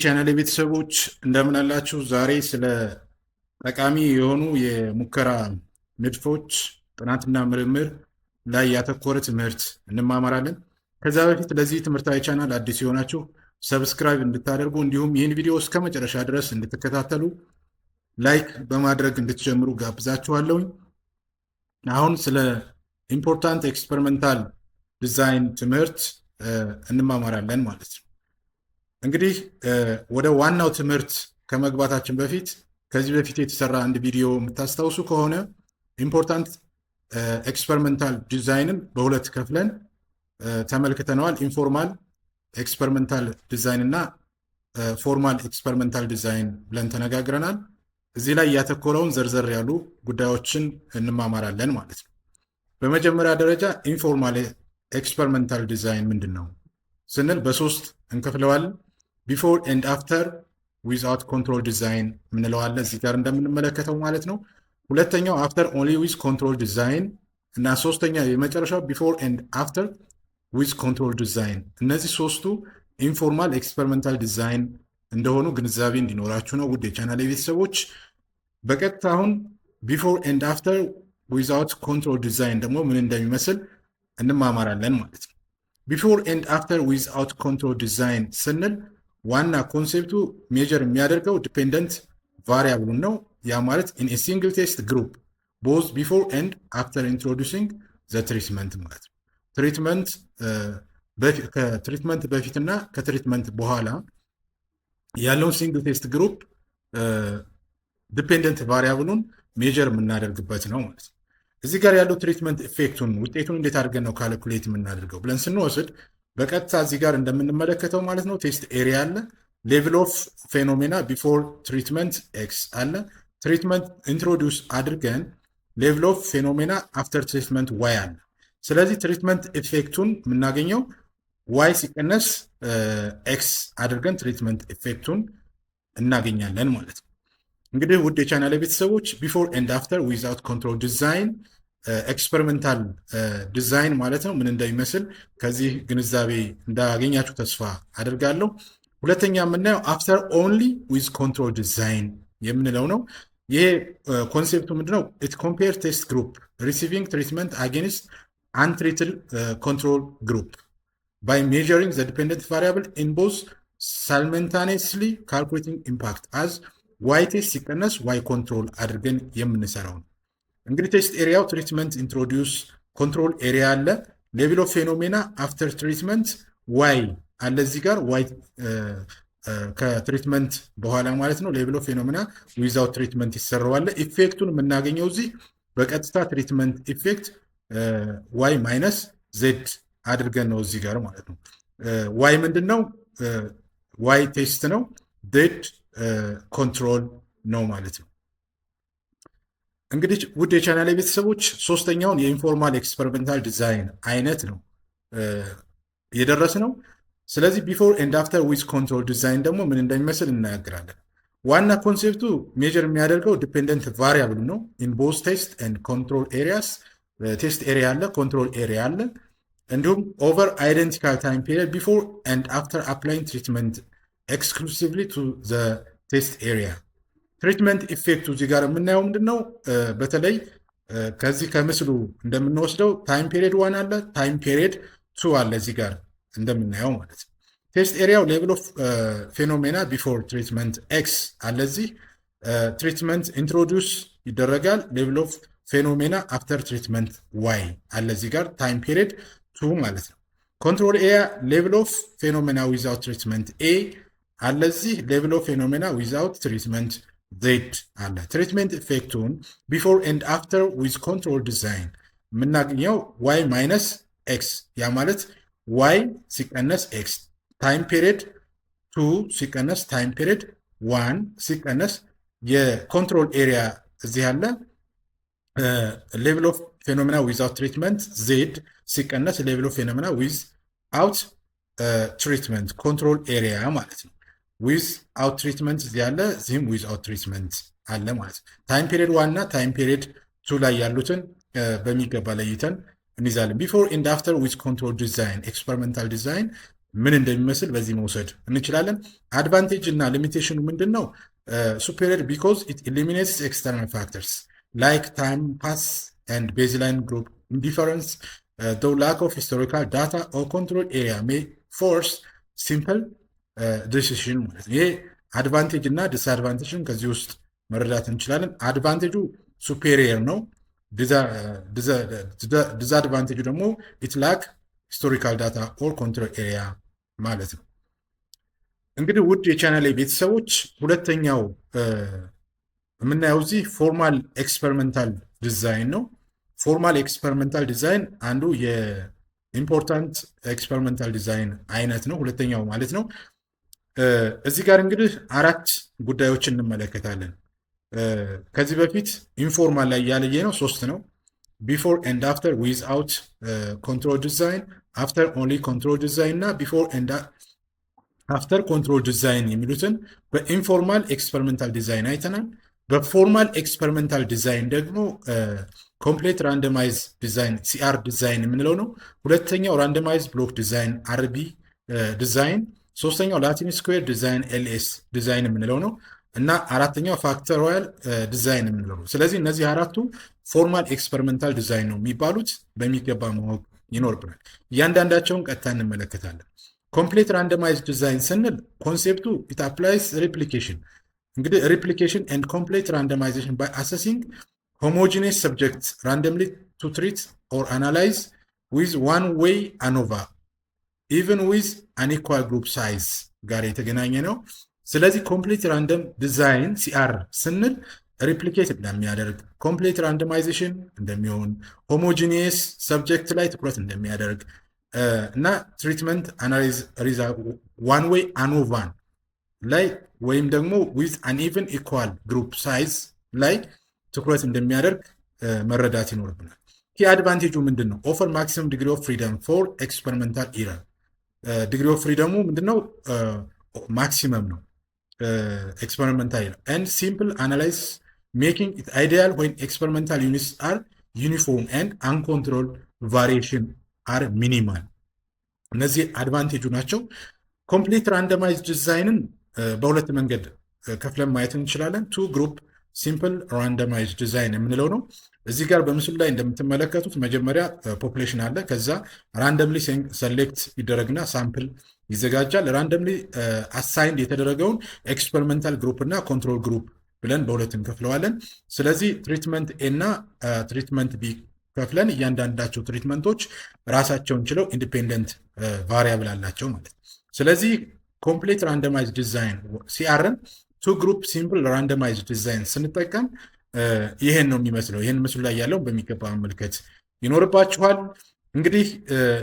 ቻናል ቤተሰቦች እንደምን አላችሁ? ዛሬ ስለ ጠቃሚ የሆኑ የሙከራ ንድፎች ጥናትና ምርምር ላይ ያተኮረ ትምህርት እንማማራለን። ከዛ በፊት ለዚህ ትምህርታዊ ቻናል አዲስ የሆናችሁ ሰብስክራይብ እንድታደርጉ እንዲሁም ይህን ቪዲዮ እስከ መጨረሻ ድረስ እንድትከታተሉ ላይክ በማድረግ እንድትጀምሩ ጋብዛችኋለሁኝ። አሁን ስለ ኢምፖርታንት ኤክስፐሪመንታል ዲዛይን ትምህርት እንማማራለን ማለት ነው። እንግዲህ ወደ ዋናው ትምህርት ከመግባታችን በፊት ከዚህ በፊት የተሰራ አንድ ቪዲዮ የምታስታውሱ ከሆነ ኢምፖርታንት ኤክስፐሪመንታል ዲዛይንን በሁለት ከፍለን ተመልክተነዋል። ኢንፎርማል ኤክስፐሪመንታል ዲዛይን እና ፎርማል ኤክስፐሪመንታል ዲዛይን ብለን ተነጋግረናል። እዚህ ላይ ያተኮረውን ዘርዘር ያሉ ጉዳዮችን እንማማራለን ማለት ነው። በመጀመሪያ ደረጃ ኢንፎርማል ኤክስፐሪመንታል ዲዛይን ምንድን ነው ስንል በሶስት እንከፍለዋለን። ቢፎር ኤንድ አፍተር ዊዝአውት ኮንትሮል ዲዛይን ምንለዋለን እዚህ ጋር እንደምንመለከተው ማለት ነው። ሁለተኛው አፍተር ኦንሊ ዊዝ ኮንትሮል ዲዛይን እና ሶስተኛ የመጨረሻው ቢፎር ኤንድ አፍተር ዊዝ ኮንትሮል ዲዛይን። እነዚህ ሶስቱ ኢንፎርማል ኤክስፐሪመንታል ዲዛይን እንደሆኑ ግንዛቤ እንዲኖራችሁ ነው ውድ የቻናል ቤተሰቦች። በቀጥታ አሁን ቢፎር ኤንድ አፍተር ዊዝአውት ኮንትሮል ዲዛይን ደግሞ ምን እንደሚመስል እንማማራለን ማለት ነው። ቢፎር ኤንድ አፍተር ዊዝአውት ኮንትሮል ዲዛይን ስንል ዋና ኮንሴፕቱ ሜጀር የሚያደርገው ዲፔንደንት ቫሪያብሉን ነው። ያ ማለት ኢን ኤ ሲንግል ቴስት ግሩፕ ቦዝ ቢፎር ኤንድ አፍተር ኢንትሮዲውሲንግ ዘ ትሪትመንት ማለት ነው። ከትሪትመንት በፊትና ከትሪትመንት በኋላ ያለውን ሲንግል ቴስት ግሩፕ ዲፔንደንት ቫሪያብሉን ሜጀር የምናደርግበት ነው ማለት ነው። እዚህ ጋር ያለው ትሪትመንት ኢፌክቱን ውጤቱን እንዴት አድርገን ነው ካልኩሌት የምናደርገው ብለን ስንወስድ በቀጥታ እዚህ ጋር እንደምንመለከተው ማለት ነው ቴስት ኤሪያ አለ፣ ሌቭል ኦፍ ፌኖሜና ቢፎር ትሪትመንት ኤክስ አለ፣ ትሪትመንት ኢንትሮዲውስ አድርገን ሌቭል ኦፍ ፌኖሜና አፍተር ትሪትመንት ዋይ አለ። ስለዚህ ትሪትመንት ኢፌክቱን የምናገኘው ዋይ ሲቀነስ ኤክስ አድርገን ትሪትመንት ኢፌክቱን እናገኛለን ማለት ነው። እንግዲህ ውድ የቻናል ቤተሰቦች ቢፎር ኤንድ አፍተር ዊዝአውት ኮንትሮል ዲዛይን ኤክስፐሪመንታል ዲዛይን ማለት ነው ምን እንደሚመስል ከዚህ ግንዛቤ እንዳገኛችሁ ተስፋ አድርጋለሁ። ሁለተኛ የምናየው አፍተር ኦንሊ ዊዝ ኮንትሮል ዲዛይን የምንለው ነው። ይሄ ኮንሴፕቱ ምንድነው? ኢት ኮምፔር ቴስት ግሩፕ ሪሲቪንግ ትሪትመንት አጌንስት አንትሪትድ ኮንትሮል ግሩፕ ባይ ሜዠሪንግ ዘ ዲፔንደንት ቫሪያብል ኢን ቦዝ ሳይመልታኒየስሊ ካልኩሌቲንግ ኢምፓክት አዝ ዋይ ቴስት ሲቀነስ ዋይ ኮንትሮል አድርገን የምንሰራው ነው። እንግዲህ ቴስት ኤሪያው ትሪትመንት ኢንትሮዲውስ ኮንትሮል ኤሪያ አለ፣ ሌቭል ኦፍ ፌኖሜና አፍተር ትሪትመንት ዋይ አለ እዚህ ጋር ዋይ ከትሪትመንት በኋላ ማለት ነው። ሌቭል ኦፍ ፌኖሜና ዊዛውት ትሪትመንት ይሰራዋል። ኢፌክቱን የምናገኘው እዚህ በቀጥታ ትሪትመንት ኢፌክት ዋይ ማይነስ ዜድ አድርገን ነው እዚህ ጋር ማለት ነው። ዋይ ምንድን ነው? ዋይ ቴስት ነው፣ ዜድ ኮንትሮል ነው ማለት ነው። እንግዲህ ውድ የቻናል ቤተሰቦች ሶስተኛውን የኢንፎርማል ኤክስፐሪመንታል ዲዛይን አይነት ነው የደረስ ነው። ስለዚህ ቢፎር ኤንድ አፍተር ዊዝ ኮንትሮል ዲዛይን ደግሞ ምን እንደሚመስል እናያግራለን። ዋና ኮንሴፕቱ ሜጀር የሚያደርገው ዲፔንደንት ቫሪያብል ነው ኢን ቦዝ ቴስት ኤንድ ኮንትሮል ኤሪያስ። ቴስት ኤሪያ አለ፣ ኮንትሮል ኤሪያ አለ፣ እንዲሁም ኦቨር አይደንቲካል ታይም ፒሪየድ ቢፎር ኤንድ አፍተር አፕላይንግ ትሪትመንት ኤክስክሉሲቭሊ ቱ ዘ ቴስት ኤሪያ። ትሪትመንት ኢፌክቱ እዚህ ጋር የምናየው ምንድን ነው? በተለይ ከዚህ ከምስሉ እንደምንወስደው ታይም ፔሪየድ ዋን አለ፣ ታይም ፔሪየድ ቱ አለ እዚህ ጋር እንደምናየው ማለት ነው። ቴስት ኤሪያው ሌቭል ኦፍ ፌኖሜና ቢፎር ትሪትመንት ኤክስ አለ እዚህ። ትሪትመንት ኢንትሮዲውስ ይደረጋል፣ ሌቭል ኦፍ ፌኖሜና አፍተር ትሪትመንት ዋይ አለ እዚህ ጋር ታይም ፔሪየድ ቱ ማለት ነው። ኮንትሮል ኤሪያ ሌቭል ኦፍ ፌኖሜና ዊዛውት ትሪትመንት ኤ አለ እዚህ፣ ሌቭል ኦፍ ፌኖሜና ዊዛውት ትሪትመንት ዜድ አለ። ትሪትመንት ኢፌክቱን ቢፎር ኤንድ አፍተር ዊዝ ኮንትሮል ዲዛይን የምናገኘው ዋይ ማይነስ ኤክስ፣ ያ ማለት ዋይ ሲቀነስ ኤክስ፣ ታይም ፔሪየድ ቱ ሲቀነስ ታይም ፔሪየድ ዋን ሲቀነስ የኮንትሮል ኤሪያ እዚህ አለ፣ ሌቭል ኦፍ ፌኖሜና ዊዛውት ትሪትመንት ዜድ ሲቀነስ ሌቭል ኦፍ ፌኖሜና ዊዝ አውት ትሪትመንት ኮንትሮል ኤሪያ ማለት ነው። ዊዝ አውት ትሪትመንት እዚህ አለ፣ እዚህም ዊዝ አውት ትሪትመንት አለ ማለት ነው። ታይም ፔሪየድ ዋን እና ታይም ፔሪየድ ቱ ላይ ያሉትን በሚገባ ለይተን እንይዛለን። ቢፎር ኤንድ አፍተር ዊዝ ኮንትሮል ዲዛይን ኤክስፐሪመንታል ዲዛይን ምን እንደሚመስል በዚህ መውሰድ እንችላለን። አድቫንቴጅ እና ሊሚቴሽኑ ምንድን ነው? ሱፔሪየር ቢኮዝ ኢት ኢሊሚኔትስ ኤክስተርናል ፋክተርስ ላይክ ታይም ፓስ ኤንድ ቤዝላይን ግሩፕ ኢንዲፈረንስ though lack of historical data or control area may force simple decision ማለት ነው። ይሄ አድቫንቴጅ እና ዲስአድቫንቴጅን ከዚህ ውስጥ መረዳት እንችላለን። አድቫንቴጁ ሱፔሪየር ነው። ዲስአድቫንቴጁ ደግሞ ኢት ላክ ሂስቶሪካል ዳታ ኦር ኮንትሮል ኤሪያ ማለት ነው። እንግዲህ ውድ የቻናል ቤተሰቦች ሁለተኛው የምናየው እዚህ ፎርማል ኤክስፐሪመንታል ዲዛይን ነው። ፎርማል ኤክስፐሪመንታል ዲዛይን አንዱ የኢምፖርታንት ኤክስፐሪመንታል ዲዛይን አይነት ነው፣ ሁለተኛው ማለት ነው። እዚህ ጋር እንግዲህ 4 ጉዳዮችን እንመለከታለን። ከዚህ በፊት ኢንፎርማል ላይ ያለየ ነው 3 ነው። ቢፎር ኤንድ አፍተር ዊዝአውት ኮንትሮል ዲዛይን፣ አፍተር ኦንሊ ኮንትሮል ዲዛይን እና ቢፎር ኤንድ አፍተር ኮንትሮል ዲዛይን የሚሉትን በኢንፎርማል ኤክስፐሪመንታል ዲዛይን አይተናል። በፎርማል ኤክስፐሪመንታል ዲዛይን ደግሞ ኮምፕሌት ራንደማይዝ ዲዛይን ሲአር ዲዛይን የምንለው ነው። ሁለተኛው ራንደማይዝ ብሎክ ዲዛይን አርቢ ዲዛይን፣ ሶስተኛው ላቲን ስኩዌር ዲዛይን ኤልኤስ ዲዛይን የምንለው ነው እና አራተኛው ፋክተሪያል ዲዛይን የምንለው ነው። ስለዚህ እነዚህ 4ቱ ፎርማል ኤክስፐሪመንታል ዲዛይን ነው የሚባሉት፣ በሚገባ ማወቅ ይኖርብናል። እያንዳንዳቸውን ቀጥታ እንመለከታለን። ኮምፕሌት ራንደማይዝ ዲዛይን ስንል ኮንሴፕቱ ኢት አፕላይስ ሪፕሊኬሽን። እንግዲህ ሪፕሊኬሽን ኤንድ ኮምፕሌት ራንደማይዜሽን ባይ አሰሲንግ homogeneous subjects randomly to treat or analyze with one way ANOVA even with unequal group size ጋር የተገናኘ ነው። ስለዚህ ኮምፕሊት ራንደም ዲዛይን ሲአር ስንል ሪፕሊኬት እንደሚያደርግ፣ ኮምፕሊት ራንደማይዜሽን እንደሚሆን፣ ሆሞጂኒየስ ሰብጀክት ላይ ትኩረት እንደሚያደርግ እና ትሪትመንት አናላይዝ ዋን ዌይ አኖቫን ላይ ወይም ደግሞ ዊዝ አንኢቨን ኢኳል ግሩፕ ሳይዝ ላይ ትኩረት እንደሚያደርግ መረዳት ይኖርብናል። ኪ አድቫንቴጁ ምንድን ነው? ኦፈር ማክሲመም ዲግሪ ኦፍ ፍሪደም ፎር ኤክስፐሪመንታል ኢረር። ዲግሪ ኦፍ ፍሪደሙ ምንድነው? ማክሲመም ነው ኤክስፐሪመንታል ኢረር ኤንድ ሲምፕል አናላይዝ ሜኪንግ ኢት አይዲያል ዌን ኤክስፐሪመንታል ዩኒትስ አር ዩኒፎርም ኤንድ አንኮንትሮል ቫሪዬሽን አር ሚኒማል። እነዚህ አድቫንቴጁ ናቸው። ኮምፕሊት ራንደማይዝ ዲዛይንን በሁለት መንገድ ከፍለን ማየት እንችላለን። ቱ ግሩፕ ሲምፕል ራንደማይዝ ዲዛይን የምንለው ነው። እዚህ ጋር በምስሉ ላይ እንደምትመለከቱት መጀመሪያ ፖፑሌሽን አለ። ከዛ ራንደምሊ ሰሌክት ይደረግና ሳምፕል ይዘጋጃል። ራንደምሊ አሳይንድ የተደረገውን ኤክስፐሪመንታል ግሩፕ እና ኮንትሮል ግሩፕ ብለን በሁለት እንከፍለዋለን። ስለዚህ ትሪትመንት ኤ እና ትሪትመንት ቢ ከፍለን እያንዳንዳቸው ትሪትመንቶች ራሳቸውን ችለው ኢንዲፔንደንት ቫሪያብል አላቸው ማለት ነው። ስለዚህ ኮምፕሊት ራንደማይዝ ዲዛይን ሲአርን ቱ ግሩፕ ሲምፕል ራንደማይዝ ዲዛይን ስንጠቀም ይሄን ነው የሚመስለው። ይሄን ምስሉ ላይ ያለው በሚገባ መመልከት ይኖርባችኋል። እንግዲህ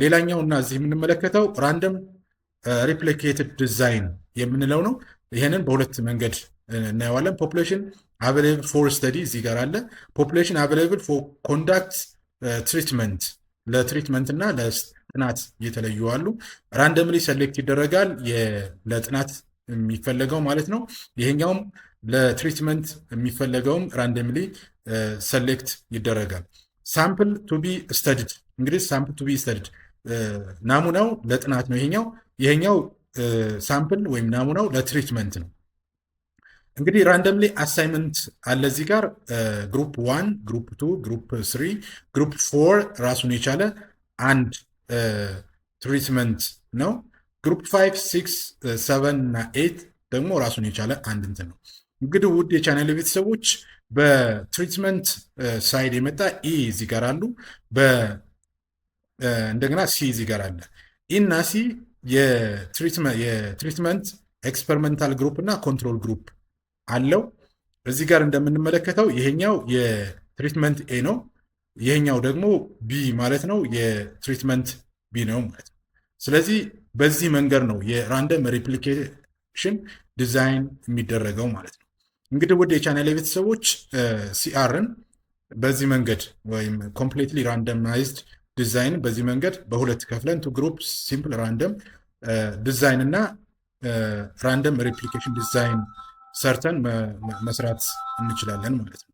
ሌላኛውና እዚህ የምንመለከተው ራንደም ሪፕሊኬትድ ዲዛይን የምንለው ነው። ይሄንን በሁለት መንገድ እናየዋለን። ፖፑሌሽን አቬሌብል ፎር ስተዲ እዚህ ጋር አለ። ፖፑሌሽን አቬሌብል ፎር ኮንዳክት ትሪትመንት፣ ለትሪትመንት እና ለጥናት እየተለዩ አሉ። ራንደምሊ ሰሌክት ይደረጋል ለጥናት የሚፈለገው ማለት ነው። ይሄኛውም ለትሪትመንት የሚፈለገውም ራንደምሊ ሰሌክት ይደረጋል። ሳምፕል ቱ ቢ ስተዲድ፣ እንግዲህ ሳምፕል ቱ ቢ ስተዲድ ናሙናው ለጥናት ነው። ይሄኛው ሳምፕል ወይም ናሙናው ለትሪትመንት ነው። እንግዲህ ራንደምሊ አሳይመንት አለ እዚህ ጋር ግሩፕ 1፣ ግሩፕ 2፣ ግሩፕ 3፣ ግሩፕ 4 ራሱን የቻለ አንድ ትሪትመንት ነው። ግሩፕ 5፣ 6፣ 7 እና 8 ደግሞ ራሱን የቻለ አንድ እንትን ነው። እንግዲህ ውድ የቻናል ቤተሰቦች በትሪትመንት ሳይድ የመጣ ኢ እዚህ ጋር አሉ። እንደገና ሲ እዚህ ጋር አለ። ኢ እና ሲ የትሪትመንት ኤክስፐሪመንታል ግሩፕ እና ኮንትሮል ግሩፕ አለው። እዚህ ጋር እንደምንመለከተው ይሄኛው የትሪትመንት ኤ ነው። ይሄኛው ደግሞ ቢ ማለት ነው፣ የትሪትመንት ቢ ነው ማለት ነው። ስለዚህ በዚህ መንገድ ነው የራንደም ሪፕሊኬሽን ዲዛይን የሚደረገው ማለት ነው። እንግዲህ ወደ የቻናል ቤተሰቦች ሲአርን በዚህ መንገድ ወይም ኮምፕሊትሊ ራንደማይዝድ ዲዛይን በዚህ መንገድ በሁለት ከፍለን ቱ ግሩፕ ሲምፕል ራንደም ዲዛይን እና ራንደም ሪፕሊኬሽን ዲዛይን ሰርተን መስራት እንችላለን ማለት ነው።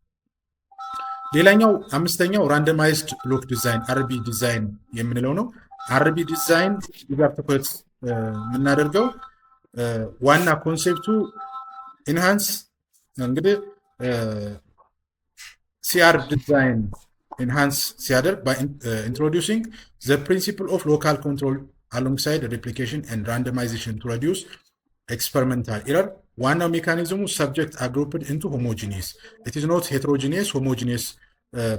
ሌላኛው አምስተኛው ራንደማይዝድ ብሎክ ዲዛይን አርቢ ዲዛይን የምንለው ነው። አርቢ ዲዛይን ጋር ትኩረት የምናደርገው ዋና ኮንሴፕቱ ኢንሃንስ እንግዲህ ሲአር ዲዛይን ኢንሃንስ ሲያደርግ ባይ ኢንትሮዲውሲንግ ዘ ፕሪንሲፕል ኦፍ ሎካል ኮንትሮል አሎንግሳይድ ሬፕሊኬሽን ኤንድ ራንደማይዜሽን ቱ ሬዲዩስ ኤክስፐሪመንታል ኢረር። ዋናው ሜካኒዝሙ ሰብጀክት አግሩፕድ ኢንቱ ሆሞጂኒየስ ኢት ኢዝ ኖት ሄትሮጂኒየስ ሆሞጂኒየስ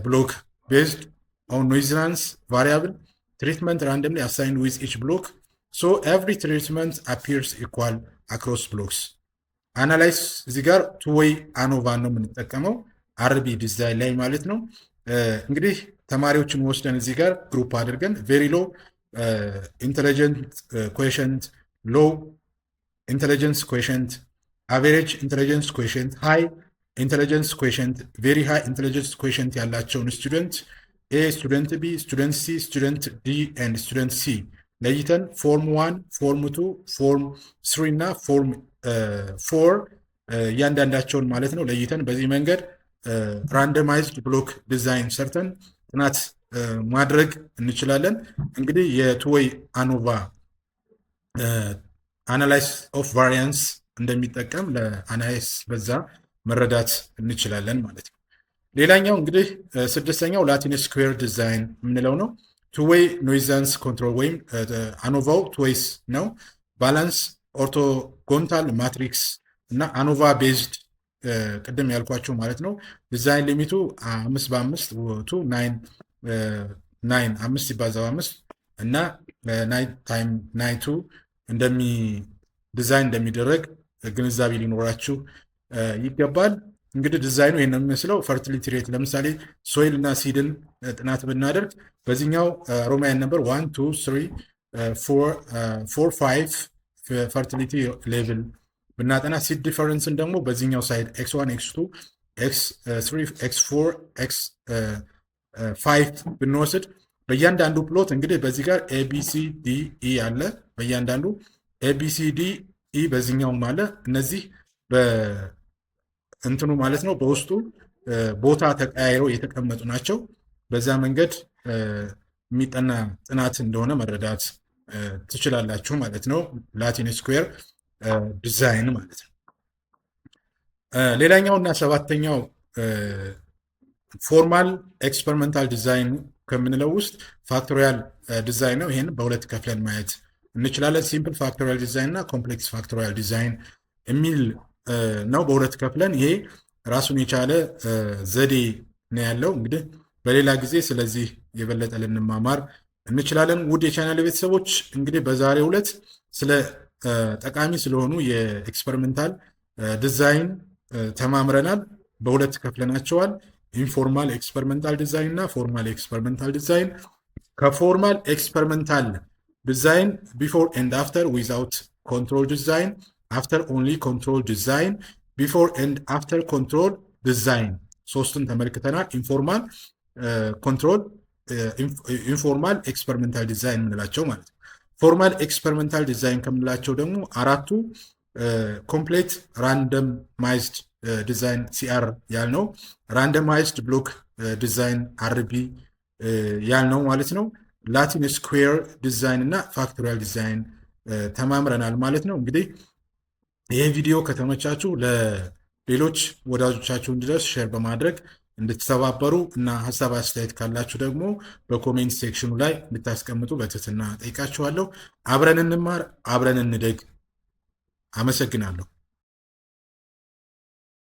ብሎክ ቤዝድ ኦን ኖይዝራንስ ቫሪያብል ትሪትመንት ራንደምሊ አሳይንድ ዊዝ ኢች ብሎክ ሶ ኤቭሪ ትሪትመንት አፒርስ ኢኳል አክሮስ ብሎክስ። አናላይስ እዚህ ጋር ቱዌይ አኖቫ ነው የምንጠቀመው አርቢ ዲዛይን ላይ ማለት ነው። እንግዲህ ተማሪዎችን ወስደን እዚህ ጋር ግሩፕ አድርገን ቬሪ ሎ ኢንቴሊጀንት ኮኤሽንት፣ ሎ ኢንቴሊጀንስ ኮኤሽንት፣ አቨሬጅ ኢንቴሊጀንስ ኮኤሽንት፣ ሃይ ኢንቴሊጀንስ ኮኤሽንት፣ ቬሪ ሃይ ኢንቴሊጀንስ ኮኤሽንት ያላቸውን ስቱደንት ኤ፣ ስቱደንት ቢ፣ ስቱደንት ሲ፣ ስቱደንት ዲ ኤንድ ስቱደንት ሲ ለይተን ፎርም 1 ፎርም 2 ፎርም 3 እና ፎርም 4 እያንዳንዳቸውን ማለት ነው ለይተን በዚህ መንገድ ራንደማይዝድ ብሎክ ዲዛይን ሰርተን ጥናት ማድረግ እንችላለን። እንግዲህ የቱዌይ አኖቫ አናላይስ ኦፍ ቫሪያንስ እንደሚጠቀም ለአናላይስ በዛ መረዳት እንችላለን ማለት ነው። ሌላኛው እንግዲህ ስድስተኛው ላቲን ስኩዌር ዲዛይን የምንለው ነው። ቱዌይ ኖይዛንስ ኮንትሮል ወይም አኖቫው ቱዌይስ ነው። ባላንስ ኦርቶጎንታል ማትሪክስ እና አኖቫ ቤዝድ ቅድም ያልኳቸው ማለት ነው። ዲዛይን ሊሚቱ 5 ቱ 9 5 ሲባዛ 5 እና 9 ታይም 9 ዲዛይን እንደሚደረግ ግንዛቤ ሊኖራችሁ ይገባል። እንግዲህ ዲዛይኑ ይህን የሚመስለው ፈርቲሊቲ ሬት ለምሳሌ ሶይል እና ሲድን ጥናት ብናደርግ በዚህኛው ሮማያን ነምበር 1 2 3 4 5 ፈርቲሊቲ ሌቭል ብናጠና ሲድ ዲፈረንስን ደግሞ በዚህኛው ሳይድ x1 x2 x3 x4 x5 ብንወስድ በእያንዳንዱ ፕሎት እንግዲህ በዚህ ጋር ABCDE አለ። በእያንዳንዱ ABCDE በዚህኛውም አለ። እነዚህ በእንትኑ ማለት ነው በውስጡ ቦታ ተቀያይረው የተቀመጡ ናቸው። በዛ መንገድ የሚጠና ጥናት እንደሆነ መረዳት ትችላላችሁ ማለት ነው። ላቲን ስኩዌር ዲዛይን ማለት ነው። ሌላኛው እና ሰባተኛው ፎርማል ኤክስፐሪመንታል ዲዛይን ከምንለው ውስጥ ፋክቶሪያል ዲዛይን ነው። ይህን በሁለት ከፍለን ማየት እንችላለን። ሲምፕል ፋክቶሪያል ዲዛይን እና ኮምፕሌክስ ፋክቶሪያል ዲዛይን የሚል ነው። በሁለት ከፍለን ይሄ ራሱን የቻለ ዘዴ ነው ያለው። እንግዲህ በሌላ ጊዜ ስለዚህ የበለጠ ልንማማር እንችላለን። ውድ የቻናል ቤተሰቦች እንግዲህ በዛሬው ዕለት ስለ ጠቃሚ ስለሆኑ የኤክስፐሪመንታል ዲዛይን ተማምረናል። በሁለት ከፍለናቸዋል። ኢንፎርማል ኤክስፐሪመንታል ዲዛይን እና ፎርማል ኤክስፐሪመንታል ዲዛይን። ከፎርማል ኤክስፐሪመንታል ዲዛይን ቢፎር ኤንድ አፍተር ዊዛውት ኮንትሮል ዲዛይን፣ አፍተር ኦንሊ ኮንትሮል ዲዛይን፣ ቢፎር ኤንድ አፍተር ኮንትሮል ዲዛይን ሶስቱን ተመልክተናል። ኢንፎርማል ኮንትሮል፣ ኢንፎርማል ኤክስፐሪመንታል ዲዛይን የምንላቸው ማለት ነው። ፎርማል ኤክስፐሪመንታል ዲዛይን ከምንላቸው ደግሞ አራቱ ኮምፕሌት ራንደማይዝድ ዲዛይን ሲአር ያልነው፣ ራንደማይዝድ ብሎክ ዲዛይን አርቢ ያልነው ማለት ነው። ላቲን ስኩዌር ዲዛይን እና ፋክቶሪያል ዲዛይን ተማምረናል ማለት ነው። እንግዲህ ይህ ቪዲዮ ከተመቻችሁ ለሌሎች ወዳጆቻችሁ እንዲደርስ ሼር በማድረግ እንድትተባበሩ እና ሀሳብ አስተያየት ካላችሁ ደግሞ በኮሜንት ሴክሽኑ ላይ እንድታስቀምጡ በትህትና ጠይቃችኋለሁ። አብረን እንማር፣ አብረን እንደግ። አመሰግናለሁ።